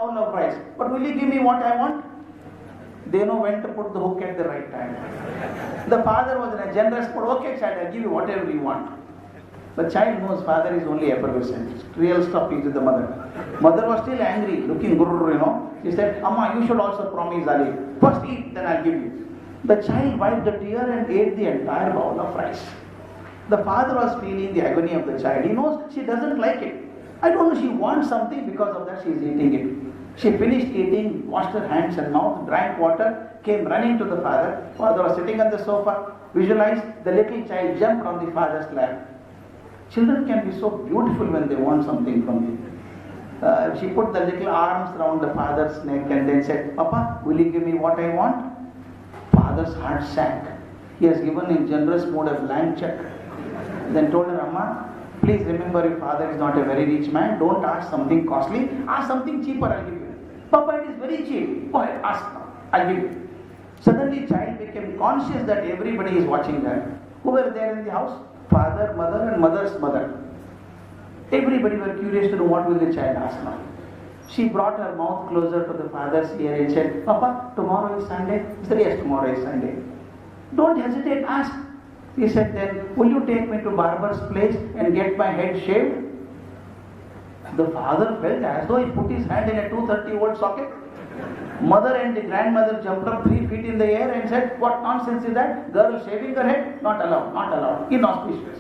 bowl of rice. But will you give me what I want? They know when to put the hook at the right time. The father was in a generous mood. Okay, child, I'll give you whatever you want. The child knows father is only effervescent. Real stuff is with the mother. Mother was still angry, looking gurr. She said, Amma, you should also promise Ali. First eat, then I'll give you. The child wiped the tear and ate the entire bowl of rice. The father was feeling the agony of the child. He knows she doesn't like it. I don't know, she wants something, because of that she is eating it. She finished eating, washed her hands and mouth, drank water, came running to the father. Father was sitting on the sofa. Visualized the little child jumped on the father's lap. Children can be so beautiful when they want something from you. She put the little arms around the father's neck and then said, Papa, will you give me what I want? Father's heart sank. He has given in generous mood a blank check. Then told her, Amma, please remember your father is not a very rich man. Don't ask something costly. Ask something cheaper, I'll give you. Papa, it is very cheap. Go ahead, ask. I'll give you. Suddenly, child became conscious that everybody is watching her. Who were there in the house? Father, mother, and mother's mother. Everybody were curious to know what will the child ask now. She brought her mouth closer to the father's ear and said, Papa, tomorrow is Sunday. He said, yes, tomorrow is Sunday. Don't hesitate, ask. He said, then, will you take me to barber's place and get my head shaved? The father felt as though he put his hand in a 230-volt socket. Mother and the grandmother jumped up 3 feet in the air and said, what nonsense is that? Girl shaving her head? Not allowed, not allowed. Inauspicious.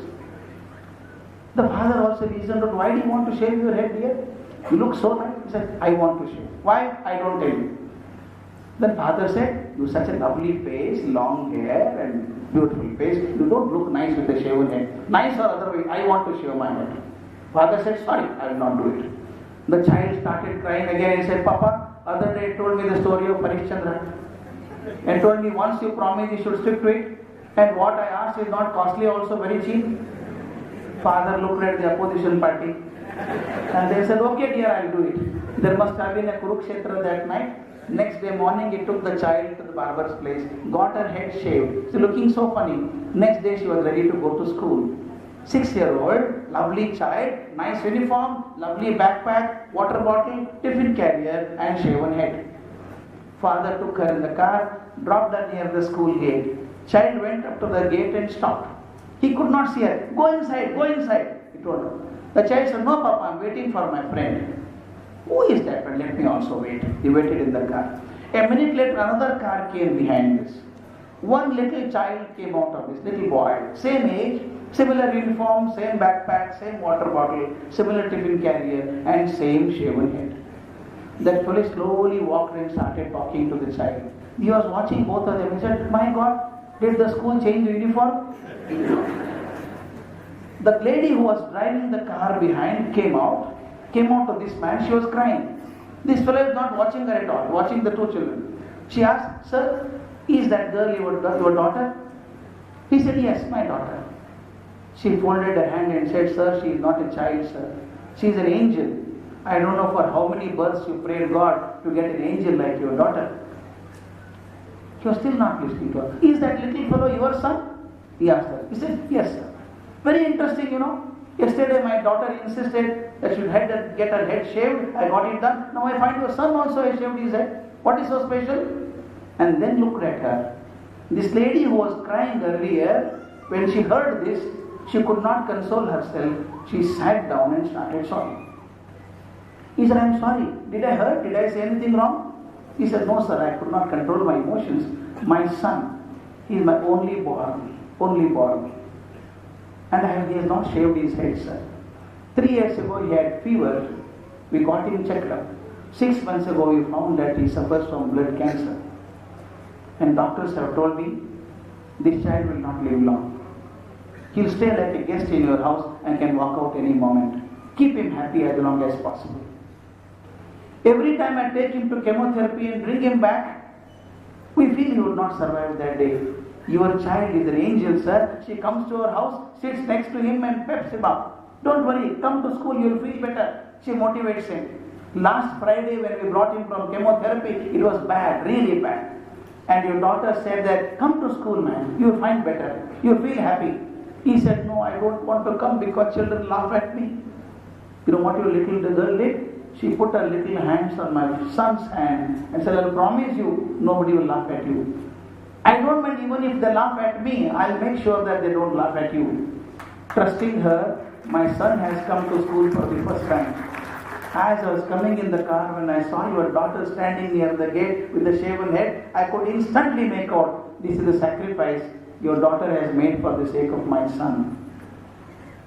The father also reasoned, why do you want to shave your head, dear? You look so nice. He said, I want to shave. Why? I don't tell you. Then father said, you such a lovely face, long hair and beautiful face. You don't look nice with a shaven head. Nice or otherwise, I want to shave my head. Father said, sorry, I will not do it. The child started crying again and said, Papa, other day told me the story of Parishchandra and told me once you promise you should stick to it, and what I asked is not costly, also very cheap. Father looked at the opposition party and they said, okay dear, I'll do it. There must have been a Kurukshetra that night. Next day morning, he took the child to the barber's place, got her head shaved. She looking so funny. Next day she was ready to go to school. 6-year-old, lovely child, nice uniform, lovely backpack, water bottle, tiffin carrier and shaven head. Father took her in the car, dropped her near the school gate. Child went up to the gate and stopped. He could not see her. Go inside, he told her. The child said, no Papa, I'm waiting for my friend. Who is that friend? Let me also wait. He waited in the car. A minute later, another car came behind this. One little child came out of this, little boy, same age, similar uniform, same backpack, same water bottle, similar tiffin carrier and same shaven head. That fellow slowly walked and started talking to the child. He was watching both of them. He said, my God, did the school change the uniform? The lady who was driving the car behind came out to this man. She was crying. This fellow is not watching her at all, watching the two children. She asked, sir, is that girl your daughter? He said, yes, my daughter. She folded her hand and said, sir, she is not a child, sir. She is an angel. I don't know for how many births you prayed God to get an angel like your daughter. He was still not listening to her. Is that little fellow your son? He asked her. He said, yes, sir. Very interesting, Yesterday my daughter insisted that she should get her head shaved. I got it done. Now I find your son also has shaved his head. What is so special? And then looked at her. This lady who was crying earlier, when she heard this, she could not console herself. She sat down and started sobbing. He said, I'm sorry. Did I hurt? Did I say anything wrong? He said, no sir, I could not control my emotions. My son, he is my only born. And he has not shaved his head, sir. 3 years ago he had fever. We got him checked up. 6 months ago we found that he suffers from blood cancer. And doctors have told me, this child will not live long. He'll stay like a guest in your house and can walk out any moment. Keep him happy as long as possible. Every time I take him to chemotherapy and bring him back, we feel he would not survive that day. Your child is an angel, sir. She comes to our house, sits next to him and peps him up. Don't worry, come to school, you'll feel better. She motivates him. Last Friday when we brought him from chemotherapy, it was bad, really bad. And your daughter said that, come to school, man, you'll find better. You'll feel happy. He said, no, I don't want to come because children laugh at me. You know what your little girl did? She put her little hands on my son's hand and said, I'll promise you, nobody will laugh at you. I don't mind even if they laugh at me, I'll make sure that they don't laugh at you. Trusting her, my son has come to school for the first time. As I was coming in the car, when I saw your daughter standing near the gate with the shaven head, I could instantly make out, this is the sacrifice your daughter has made for the sake of my son.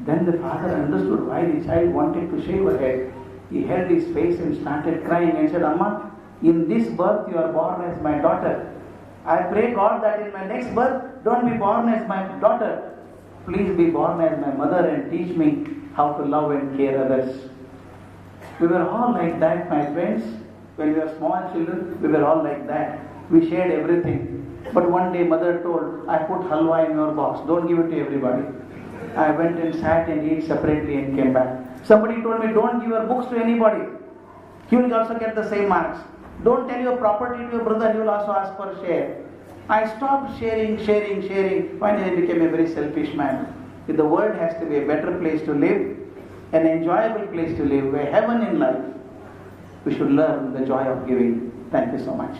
Then the father understood why the child wanted to shave her head. He held his face and started crying and said, Amma, in this birth you are born as my daughter. I pray God that in my next birth, don't be born as my daughter. Please be born as my mother and teach me how to love and care others. We were all like that, my friends. When we were small children, we were all like that. We shared everything. But one day mother told, I put halwa in your box, don't give it to everybody. I went and sat and ate separately and came back. Somebody told me, don't give your books to anybody. He will also get the same marks. Don't tell your property to your brother, he will also ask for a share. I stopped sharing. Finally I became a very selfish man. If the world has to be a better place to live, an enjoyable place to live, a heaven in life, we should learn the joy of giving. Thank you so much.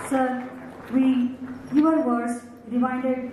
Sir, your words reminded